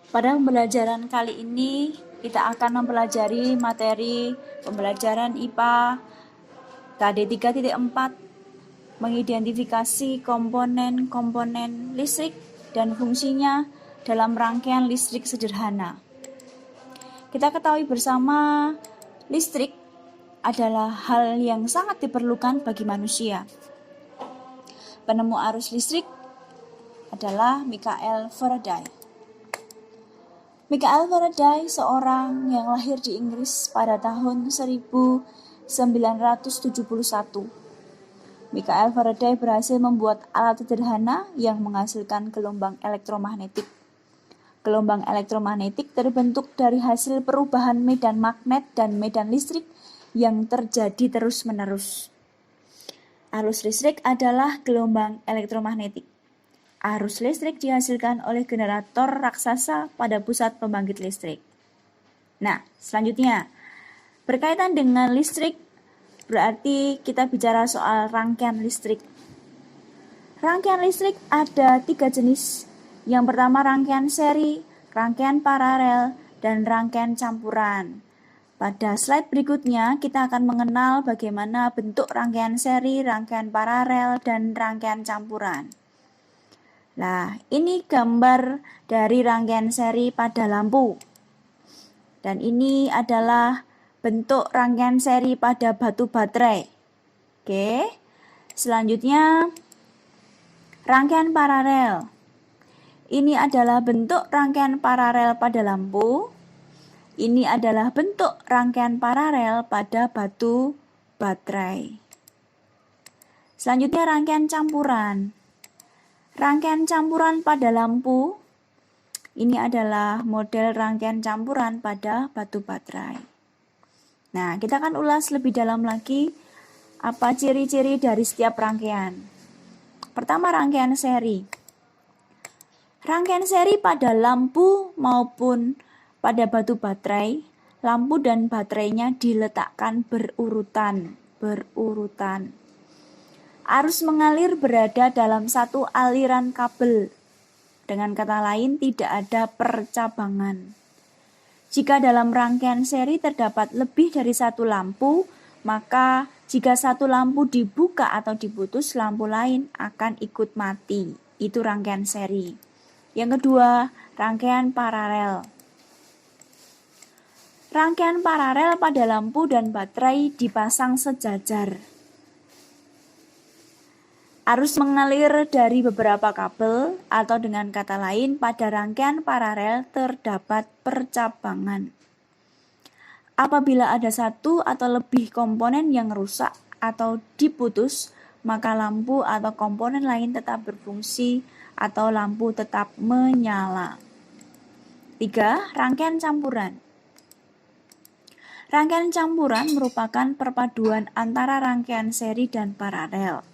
Pada pembelajaran kali ini, kita akan mempelajari materi pembelajaran IPA KD 3.4, mengidentifikasi komponen-komponen listrik dan fungsinya dalam rangkaian listrik sederhana. Kita ketahui bersama, listrik adalah hal yang sangat diperlukan bagi manusia. Penemu arus listrik adalah Michael Faraday. Michael Faraday seorang yang lahir di Inggris pada tahun 1971. Michael Faraday berhasil membuat alat sederhana yang menghasilkan gelombang elektromagnetik. Gelombang elektromagnetik terbentuk dari hasil perubahan medan magnet dan medan listrik yang terjadi terus-menerus. Arus listrik adalah gelombang elektromagnetik. Arus listrik dihasilkan oleh generator raksasa pada pusat pembangkit listrik. Nah, selanjutnya, berkaitan dengan listrik, berarti kita bicara soal rangkaian listrik. Rangkaian listrik ada 3 jenis. Yang pertama rangkaian seri, rangkaian paralel, dan rangkaian campuran. Pada slide berikutnya, kita akan mengenal bagaimana bentuk rangkaian seri, rangkaian paralel, dan rangkaian campuran. Nah, ini gambar dari rangkaian seri pada lampu. Dan ini adalah bentuk rangkaian seri pada batu baterai. Oke. Selanjutnya, rangkaian paralel. Ini adalah bentuk rangkaian paralel pada lampu. Ini adalah bentuk rangkaian paralel pada batu baterai. Selanjutnya, rangkaian campuran. Rangkaian campuran pada lampu, ini adalah model rangkaian campuran pada batu baterai. Nah, kita akan ulas lebih dalam lagi apa ciri-ciri dari setiap rangkaian. Pertama, rangkaian seri. Rangkaian seri pada lampu maupun pada batu baterai, lampu dan baterainya diletakkan berurutan. Arus mengalir berada dalam satu aliran kabel. Dengan kata lain, tidak ada percabangan. Jika dalam rangkaian seri terdapat lebih dari satu lampu, maka jika satu lampu dibuka atau diputus, lampu lain akan ikut mati. Itu rangkaian seri. Yang kedua, rangkaian paralel. Rangkaian paralel pada lampu dan baterai dipasang sejajar. Arus mengalir dari beberapa kabel, atau dengan kata lain, pada rangkaian paralel terdapat percabangan. Apabila ada satu atau lebih komponen yang rusak atau diputus, maka lampu atau komponen lain tetap berfungsi atau lampu tetap menyala. 3. Rangkaian campuran. Rangkaian campuran merupakan perpaduan antara rangkaian seri dan paralel.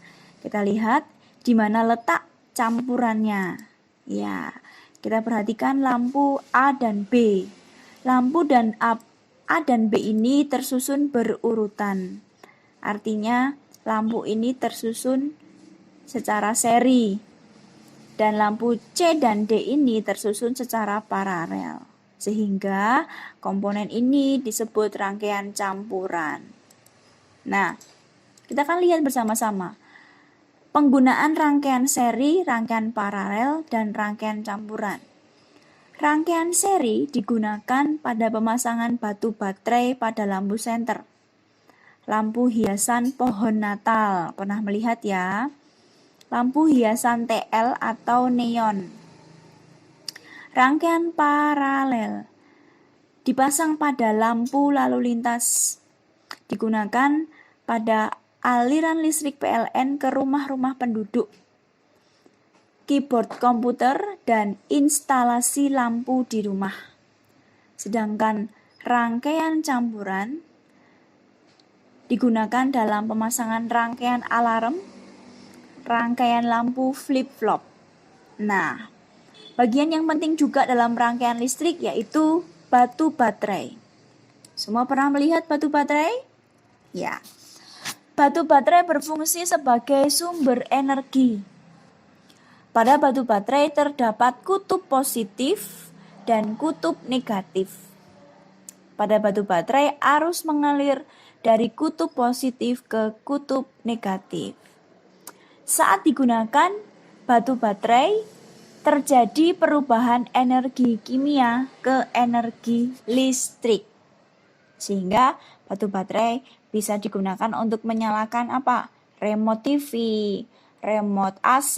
Kita lihat di mana letak campurannya. Ya, kita perhatikan lampu A dan B. Lampu dan A dan B ini tersusun berurutan. Artinya lampu ini tersusun secara seri. Dan lampu C dan D ini tersusun secara paralel. Sehingga komponen ini disebut rangkaian campuran. Nah, kita akan lihat bersama-sama penggunaan rangkaian seri, rangkaian paralel, dan rangkaian campuran. Rangkaian seri digunakan pada pemasangan batu baterai pada lampu senter. Lampu hiasan pohon Natal, pernah melihat ya? Lampu hiasan TL atau neon. Rangkaian paralel dipasang pada lampu lalu lintas. Digunakan pada aliran listrik PLN ke rumah-rumah penduduk, keyboard komputer, dan instalasi lampu di rumah. Sedangkan rangkaian campuran digunakan dalam pemasangan rangkaian alarm, rangkaian lampu flip-flop. Nah, bagian yang penting juga dalam rangkaian listrik yaitu batu baterai. Semua pernah melihat batu baterai? Ya. Batu baterai berfungsi sebagai sumber energi. Pada batu baterai terdapat kutub positif dan kutub negatif. Pada batu baterai, arus mengalir dari kutub positif ke kutub negatif. Saat digunakan batu baterai, terjadi perubahan energi kimia ke energi listrik. Sehingga batu baterai bisa digunakan untuk menyalakan apa? Remote TV, remote AC.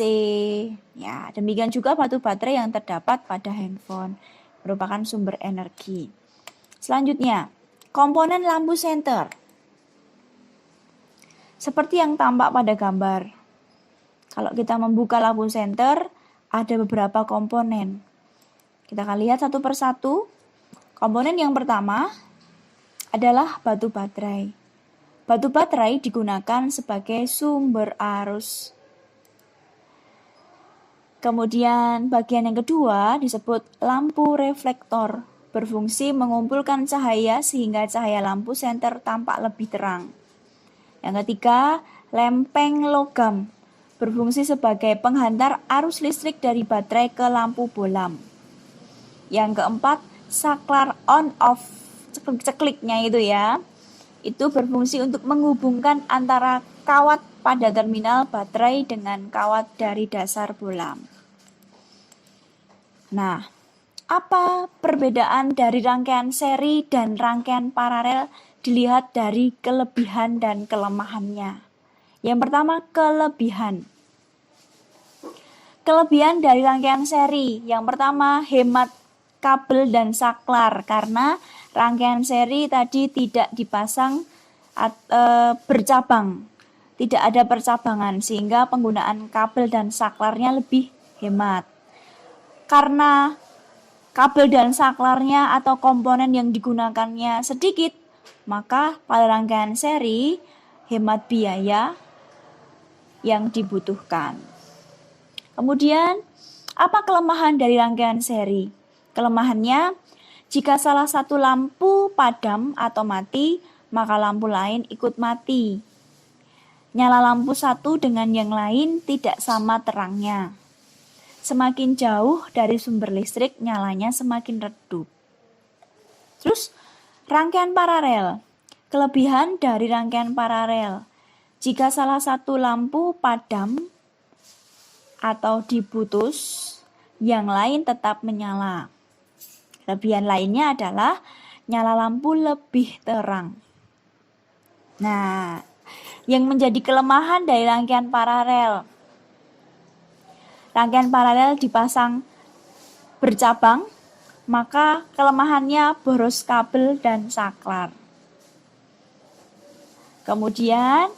Ya, demikian juga batu baterai yang terdapat pada handphone merupakan sumber energi. Selanjutnya, komponen lampu senter. Seperti yang tampak pada gambar. Kalau kita membuka lampu senter, ada beberapa komponen. Kita akan lihat satu persatu. Komponen yang pertama adalah batu baterai. Batu baterai digunakan sebagai sumber arus. Kemudian bagian yang kedua disebut lampu reflektor. Berfungsi mengumpulkan cahaya sehingga cahaya lampu senter tampak lebih terang. Yang ketiga, lempeng logam. Berfungsi sebagai penghantar arus listrik dari baterai ke lampu bolam. Yang keempat, saklar on-off, ceklik-cekliknya itu ya. Itu berfungsi untuk menghubungkan antara kawat pada terminal baterai dengan kawat dari dasar bolam. Nah, apa perbedaan dari rangkaian seri dan rangkaian paralel dilihat dari kelebihan dan kelemahannya? Yang pertama, kelebihan. Kelebihan dari rangkaian seri. Yang pertama, hemat kabel dan saklar. Karena rangkaian seri tadi tidak dipasang bercabang. Tidak ada percabangan sehingga penggunaan kabel dan saklarnya lebih hemat. Karena kabel dan saklarnya atau komponen yang digunakannya sedikit, maka pada rangkaian seri hemat biaya yang dibutuhkan. Kemudian, apa kelemahan dari rangkaian seri? Kelemahannya, jika salah satu lampu padam atau mati, maka lampu lain ikut mati. Nyala lampu satu dengan yang lain tidak sama terangnya. Semakin jauh dari sumber listrik, nyalanya semakin redup. Terus, rangkaian paralel. Kelebihan dari rangkaian paralel. Jika salah satu lampu padam atau diputus, yang lain tetap menyala. Kelebihan lainnya adalah nyala lampu lebih terang. Nah, yang menjadi kelemahan dari rangkaian paralel. Rangkaian paralel dipasang bercabang, maka kelemahannya boros kabel dan saklar. Kemudian,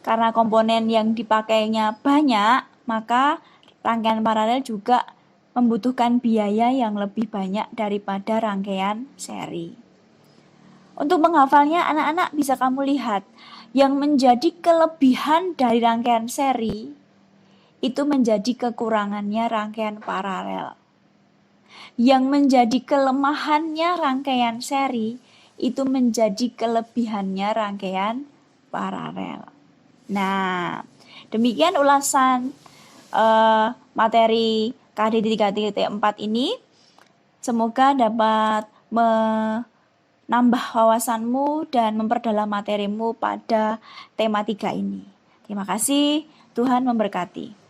karena komponen yang dipakainya banyak, maka rangkaian paralel juga membutuhkan biaya yang lebih banyak daripada rangkaian seri. Untuk menghafalnya, anak-anak bisa kamu lihat, yang menjadi kelebihan dari rangkaian seri itu menjadi kekurangannya rangkaian paralel. Yang menjadi kelemahannya rangkaian seri itu menjadi kelebihannya rangkaian paralel. Nah, demikian ulasan materi KD 3.4 ini. Semoga dapat menambah wawasanmu dan memperdalam materimu pada tema 3 ini. Terima kasih, Tuhan memberkati.